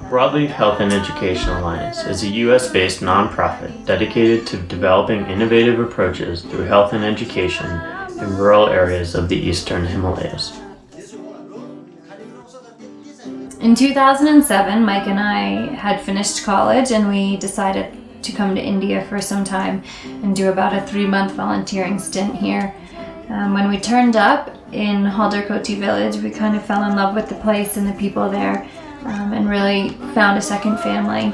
Broadleaf Health and Education Alliance is a U.S.-based nonprofit dedicated to developing innovative approaches through health and education in rural areas of the Eastern Himalayas. In 2007, Mike and I had finished college and we decided to come to India for some time and do about a 3-month volunteering stint here. When we turned up in Halderkoti village, we kind of fell in love with the place and the people there, and really found a second family.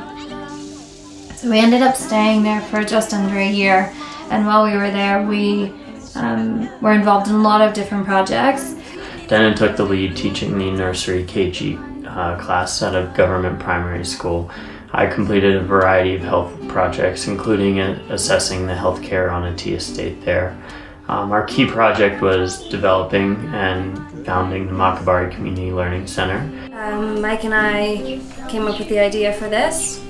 So we ended up staying there for just under a year, and while we were there we were involved in a lot of different projects. Denan took the lead teaching the nursery KG class at a government primary school. I completed a variety of health projects, including assessing the healthcare on a tea estate there. Our key project was developing and founding the Makabari Community Learning Center. Mike and I came up with the idea for this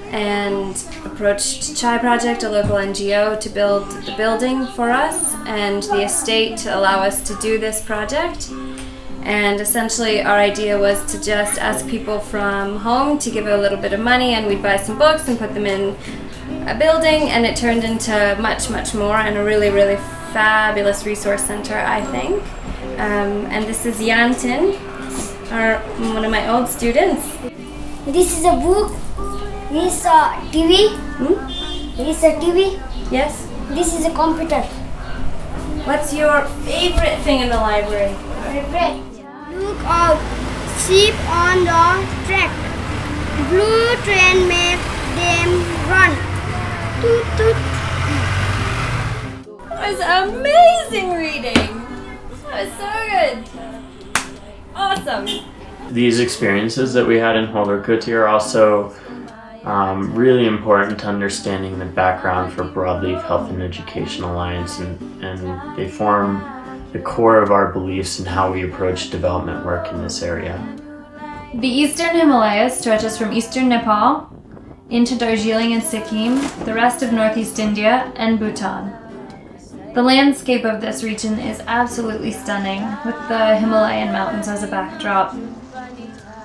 and approached Chai Project, a local NGO, to build the building for us and the estate to allow us to do this project. And essentially our idea was to just ask people from home to give a little bit of money, and we'd buy some books and put them in a building, and it turned into much, much more, and a really, really fabulous resource center, I think. And this is Yantin, one of my old students. This is a book. This is a TV. This is a TV. Yes. This is a computer. What's your favorite thing in the library? Favorite. Look out! Sheep on the track. Blue train make them run. Toot toot. That was amazing reading. That was so good. Awesome. These experiences that we had in Halderkoti are also really important to understanding the background for Broadleaf Health and Education Alliance, and they form the core of our beliefs in how we approach development work in this area. The Eastern Himalayas stretches from eastern Nepal into Darjeeling and Sikkim, the rest of Northeast India, and Bhutan. The landscape of this region is absolutely stunning, with the Himalayan mountains as a backdrop.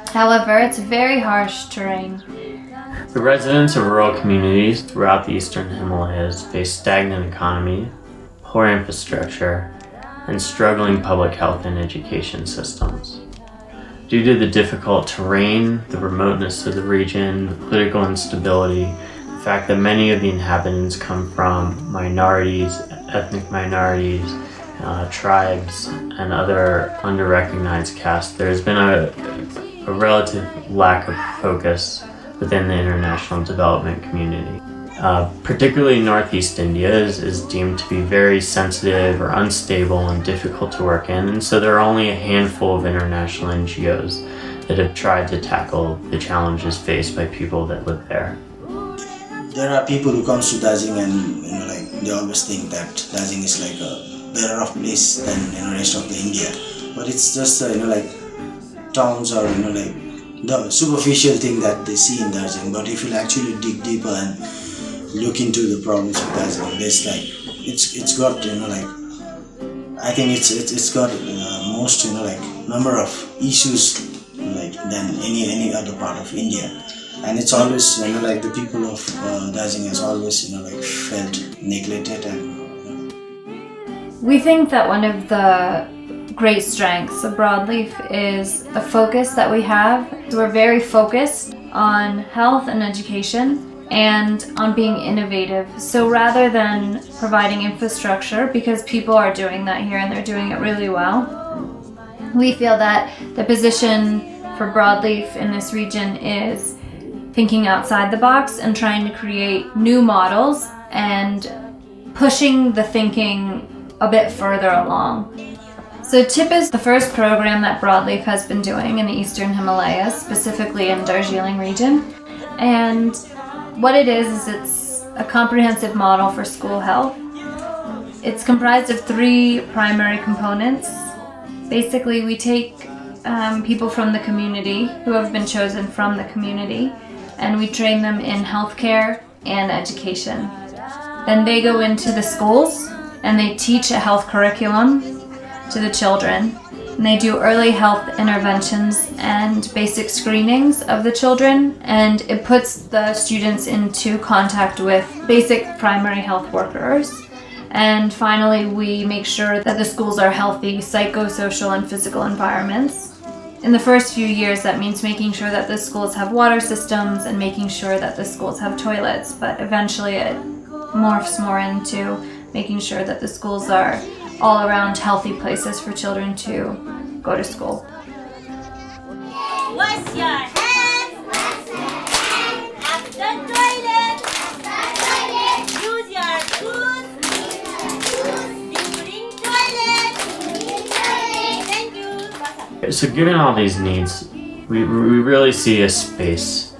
However, it's very harsh terrain. The residents of rural communities throughout the Eastern Himalayas face stagnant economy, poor infrastructure, and struggling public health and education systems. Due to the difficult terrain, the remoteness of the region, the political instability, the fact that many of the inhabitants come from minorities, ethnic minorities, tribes, and other under-recognized castes, there's been a relative lack of focus within the international development community. Particularly Northeast India is deemed to be very sensitive or unstable and difficult to work in, and so there are only a handful of international NGOs that have tried to tackle the challenges faced by people that live there. There are people who come to Darjeeling and they always think that Darjeeling is like a better off place than rest of the India, but it's just towns or the superficial thing that they see in Darjeeling. But if you actually dig deeper and look into the problems with Darjeeling, there's it's got I think it's got most number of issues than any other part of India, and it's always the people of Darjeeling has always felt neglected. And We think that one of the great strengths of Broadleaf is the focus that we have. We're very focused on health and education and on being innovative. So rather than providing infrastructure, because people are doing that here and they're doing it really well, we feel that the position for Broadleaf in this region is thinking outside the box and trying to create new models and pushing the thinking a bit further along. So TIP is the first program that Broadleaf has been doing in the Eastern Himalayas, specifically in Darjeeling region. And what it is it's a comprehensive model for school health. It's comprised of 3 primary components. Basically, we take people from the community who have been chosen from the community, and we train them in healthcare and education. Then they go into the schools and they teach a health curriculum to the children. And they do early health interventions and basic screenings of the children, and it puts the students into contact with basic primary health workers. And finally, we make sure that the schools are healthy psychosocial and physical environments. In the first few years, that means making sure that the schools have water systems and making sure that the schools have toilets, but eventually it morphs more into making sure that the schools are all around healthy places for children to go to school. Wash your hands. After toilet. Use your tooth. During toilet. Thank you. So given all these needs, we really see a space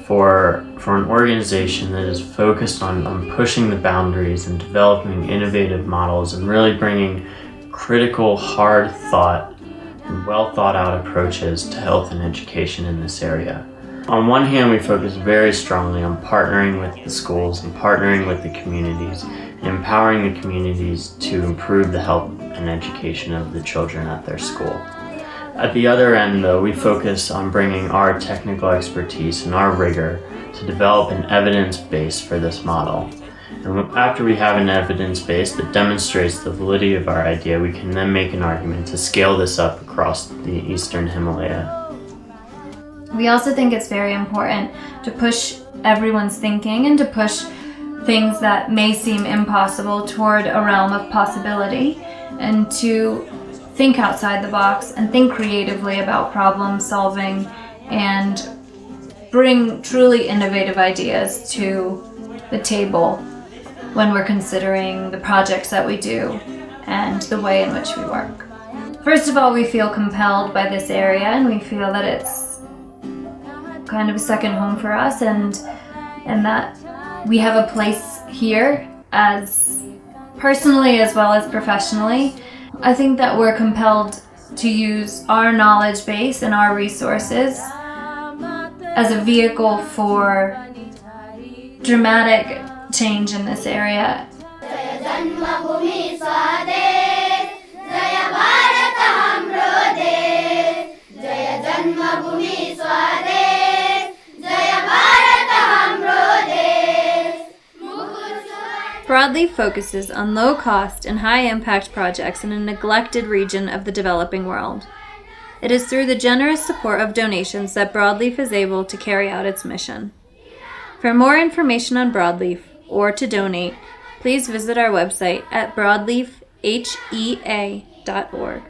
for an organization that is focused on pushing the boundaries and developing innovative models and really bringing critical, hard thought and well thought out approaches to health and education in this area. On one hand, we focus very strongly on partnering with the schools and partnering with the communities and empowering the communities to improve the health and education of the children at their school. At the other end, though, we focus on bringing our technical expertise and our rigor to develop an evidence base for this model. And after we have an evidence base that demonstrates the validity of our idea, we can then make an argument to scale this up across the Eastern Himalaya. We also think it's very important to push everyone's thinking and to push things that may seem impossible toward a realm of possibility, and to think outside the box and think creatively about problem solving and bring truly innovative ideas to the table when we're considering the projects that we do and the way in which we work. First of all, we feel compelled by this area, and we feel that it's kind of a second home for us, and that we have a place here as personally as well as professionally. I think that we're compelled to use our knowledge base and our resources as a vehicle for dramatic change in this area. Broadleaf focuses on low-cost and high-impact projects in a neglected region of the developing world. It is through the generous support of donations that Broadleaf is able to carry out its mission. For more information on Broadleaf or to donate, please visit our website at broadleafhea.org.